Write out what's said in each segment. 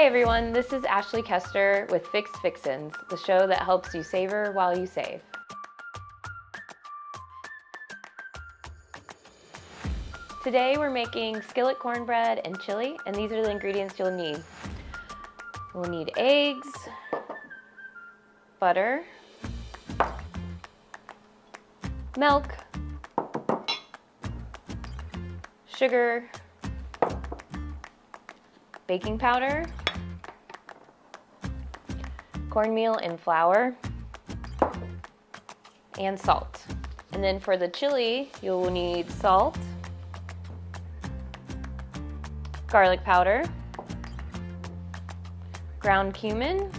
Hi everyone, this is Ashley Kester with Fixins, the show that helps you savor while you save. Today we're making skillet cornbread and chili, and these are the ingredients you'll need. We'll need eggs, butter, milk, sugar, baking powder, cornmeal and flour, and salt. And then for the chili, you'll need salt, garlic powder, ground cumin,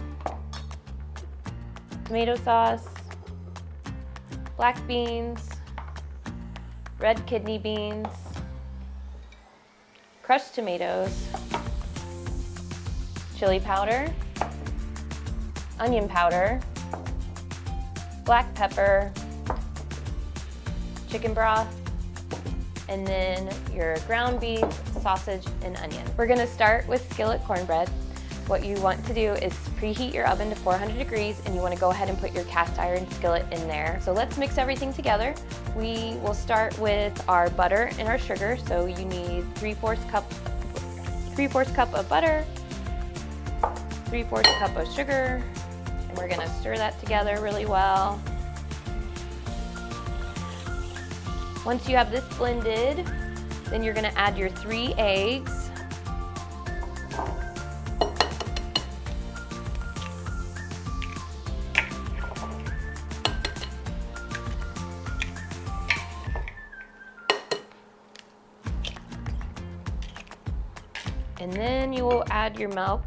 tomato sauce, black beans, red kidney beans, crushed tomatoes, chili powder, onion powder, black pepper, chicken broth, and then your ground beef, sausage, and onion. We're gonna start with skillet cornbread. What you want to do is preheat your oven to 400 degrees, and you wanna go ahead and put your cast iron skillet in there. So let's mix everything together. We will start with our butter and our sugar. So you need 3/4 cup of butter, 3/4 cup of sugar, and we're gonna stir that together really well. Once you have this blended, then you're gonna add your 3 eggs. And then you will add your milk.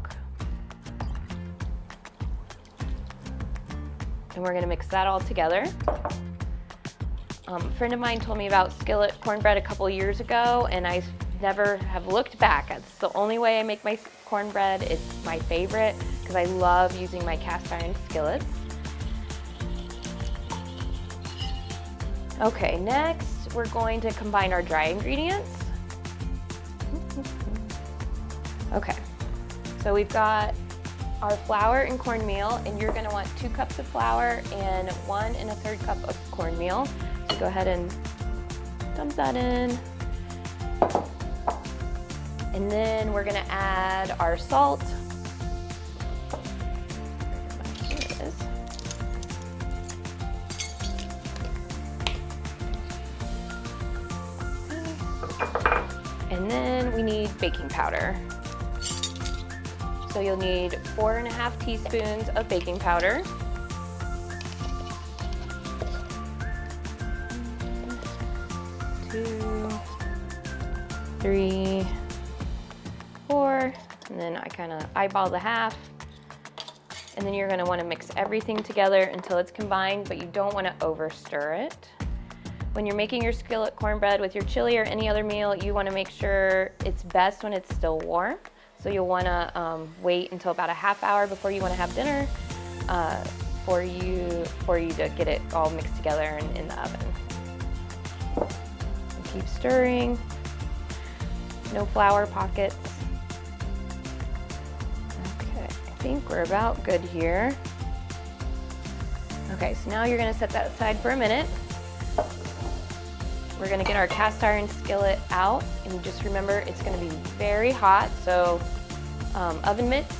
And we're gonna mix that all together. A friend of mine told me about skillet cornbread a couple years ago, and I never have looked back. It's the only way I make my cornbread. It's my favorite because I love using my cast iron skillets. Okay, next we're going to combine our dry ingredients. Okay, so we've got our flour and cornmeal, and you're gonna want 2 cups of flour and 1 1/3 cup of cornmeal. So go ahead and dump that in. And then we're gonna add our salt. Here it is. And then we need baking powder. So you'll need 4½ teaspoons of baking powder. 2, 3, 4, and then I kind of eyeball the half. And then you're going to want to mix everything together until it's combined, but you don't want to over stir it. When you're making your skillet cornbread with your chili or any other meal, you want to make sure it's best when it's still warm. So you'll want to wait until about a ½ hour before you want to have dinner for you to get it all mixed together in the oven. And keep stirring. No flour pockets. Okay, I think we're about good here. Okay, so now you're going to set that aside for a minute. We're going to get our cast iron skillet out, and just remember it's going to be very hot, so oven mitts.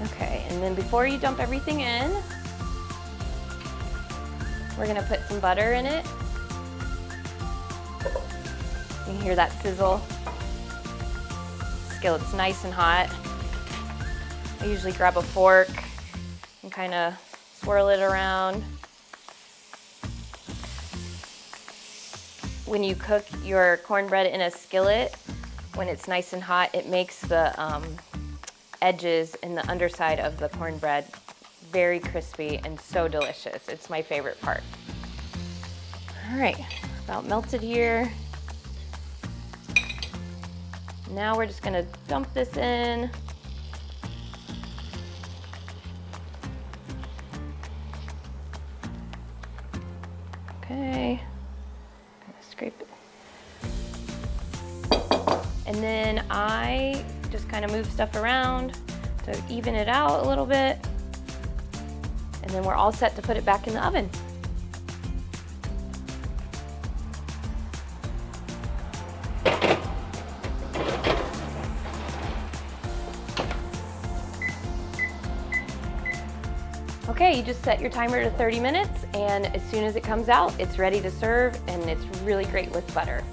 Okay, and then before you dump everything in, we're going to put some butter in it. You can hear that sizzle. Skillet's nice and hot. I usually grab a fork and kind of swirl it around. When you cook your cornbread in a skillet, when it's nice and hot, it makes the edges and the underside of the cornbread very crispy and so delicious. It's my favorite part. All right, about melted here. Now we're just gonna dump this in. Okay. Okay, gonna scrape it. And then I just kind of move stuff around to even it out a little bit. And then we're all set to put it back in the oven. Okay, you just set your timer to 30 minutes, and as soon as it comes out, it's ready to serve, and it's really great with butter.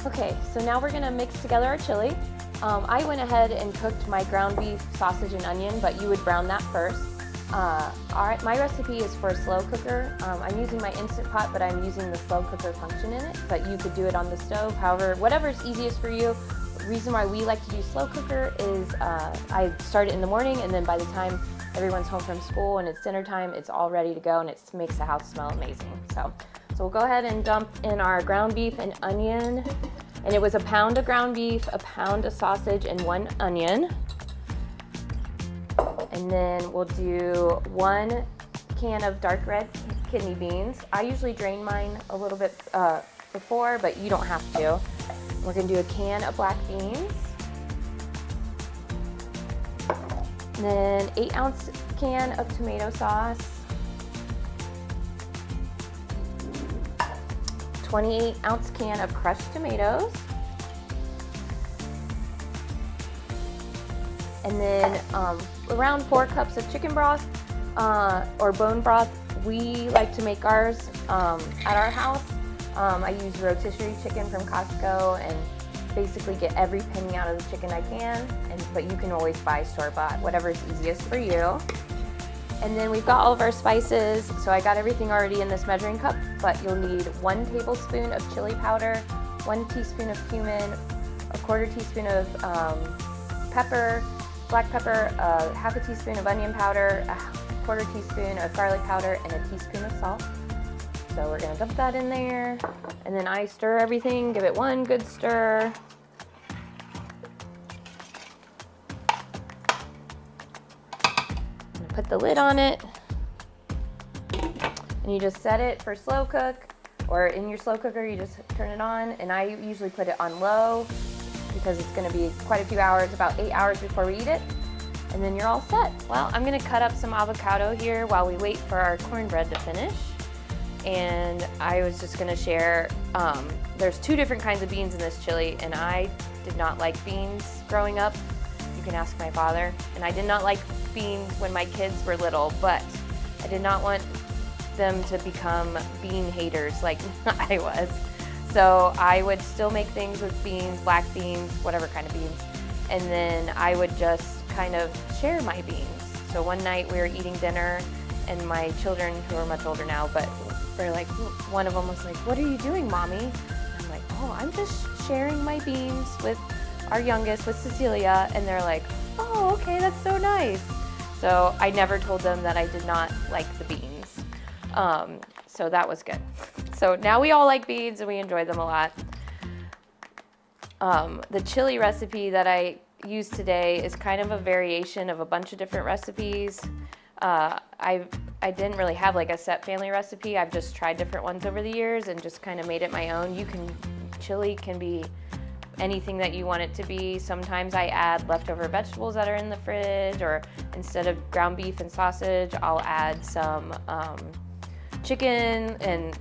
Okay, so now we're gonna mix together our chili. I went ahead and cooked my ground beef, sausage, and onion, but you would brown that first. My recipe is for a slow cooker. I'm using my Instant Pot, but I'm using the slow cooker function in it, but you could do it on the stove, however, whatever's easiest for you. The reason why we like to do slow cooker is I start it in the morning, and then by the time everyone's home from school and it's dinner time, it's all ready to go, and it makes the house smell amazing. So we'll go ahead and dump in our ground beef and onion. And it was a pound of ground beef, a pound of sausage, and 1 onion. And then we'll do 1 can of dark red kidney beans. I usually drain mine a little bit before, but you don't have to. We're gonna do a can of black beans. And then 8-ounce can of tomato sauce. 28-ounce can of crushed tomatoes. And then around 4 cups of chicken broth or bone broth. We like to make ours at our house. I use rotisserie chicken from Costco and basically get every penny out of the chicken I can, but you can always buy store-bought, whatever is easiest for you. And then we've got all of our spices, so I got everything already in this measuring cup, but you'll need 1 tablespoon of chili powder, 1 teaspoon of cumin, a 1/4 teaspoon of pepper, black pepper, 1/2 teaspoon of onion powder, a 1/4 teaspoon of garlic powder, and a teaspoon of salt. So we're gonna dump that in there, and then I stir everything, give it 1 good stir. Put the lid on it, and you just set it for slow cook, or in your slow cooker you just turn it on, and I usually put it on low because it's going to be quite a few hours, about 8 hours before we eat it, and then you're all set. Well, I'm going to cut up some avocado here while we wait for our cornbread to finish, and I was just going to share, there's 2 different kinds of beans in this chili, and I did not like beans growing up. You can ask my father, and I did not like beans when my kids were little, but I did not want them to become bean haters like I was. So I would still make things with beans, black beans, whatever kind of beans, and then I would just kind of share my beans. So one night we were eating dinner, and my children, who are much older now, but they're like, one of them was like, "What are you doing, Mommy?" And I'm like, "Oh, I'm just sharing my beans with our youngest, with Cecilia," and they're like, "Oh, okay, that's so nice." So I never told them that I did not like the beans. So that was good. So now we all like beans and we enjoy them a lot. The chili recipe that I used today is kind of a variation of a bunch of different recipes. I didn't really have like a set family recipe. I've just tried different ones over the years and just kind of made it my own. Chili can be anything that you want it to be. Sometimes I add leftover vegetables that are in the fridge, or instead of ground beef and sausage, I'll add some chicken, and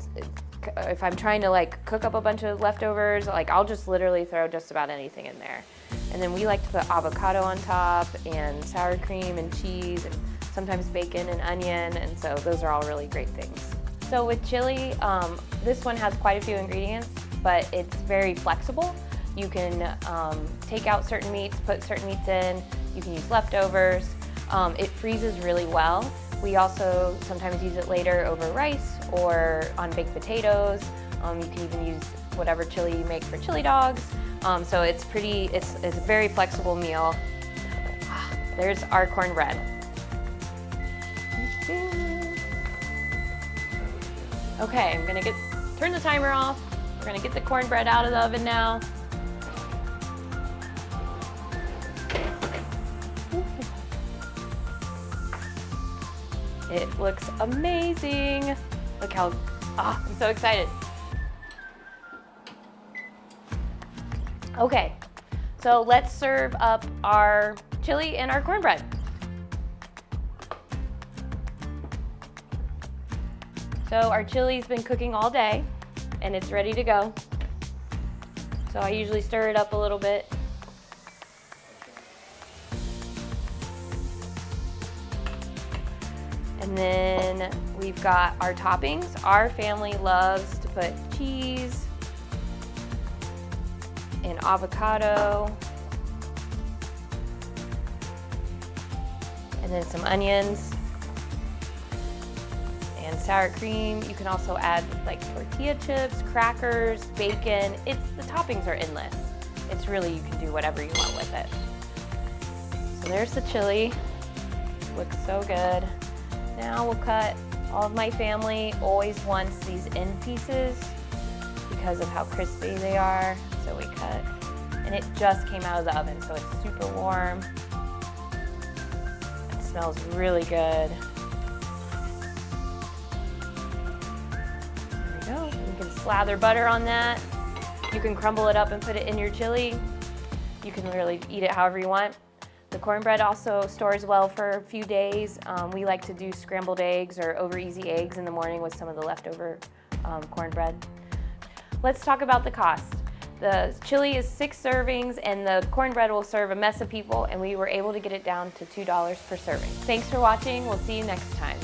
if I'm trying to like cook up a bunch of leftovers, like I'll just literally throw just about anything in there. And then we like to put avocado on top, and sour cream and cheese, and sometimes bacon and onion, and so those are all really great things. So with chili, this one has quite a few ingredients, but it's very flexible. You can take out certain meats, put certain meats in. You can use leftovers. It freezes really well. We also sometimes use it later over rice or on baked potatoes. You can even use whatever chili you make for chili dogs. So it's a very flexible meal. There's our cornbread. Okay, I'm gonna turn the timer off. We're gonna get the cornbread out of the oven now. It looks amazing. Look how, I'm so excited. Okay, so let's serve up our chili and our cornbread. So our chili's been cooking all day and it's ready to go. So I usually stir it up a little bit. And then we've got our toppings. Our family loves to put cheese and avocado, and then some onions and sour cream. You can also add like tortilla chips, crackers, bacon. The toppings are endless. It's really, you can do whatever you want with it. So there's the chili. Looks so good. Now we'll cut. All of my family always wants these end pieces because of how crispy they are. So we cut, and it just came out of the oven, so it's super warm. It smells really good. There we go. You can slather butter on that. You can crumble it up and put it in your chili. You can really eat it however you want. The cornbread also stores well for a few days. We like to do scrambled eggs or over easy eggs in the morning with some of the leftover cornbread. Let's talk about the cost. The chili is 6 servings and the cornbread will serve a mess of people, and we were able to get it down to $2 per serving. Thanks for watching. We'll see you next time.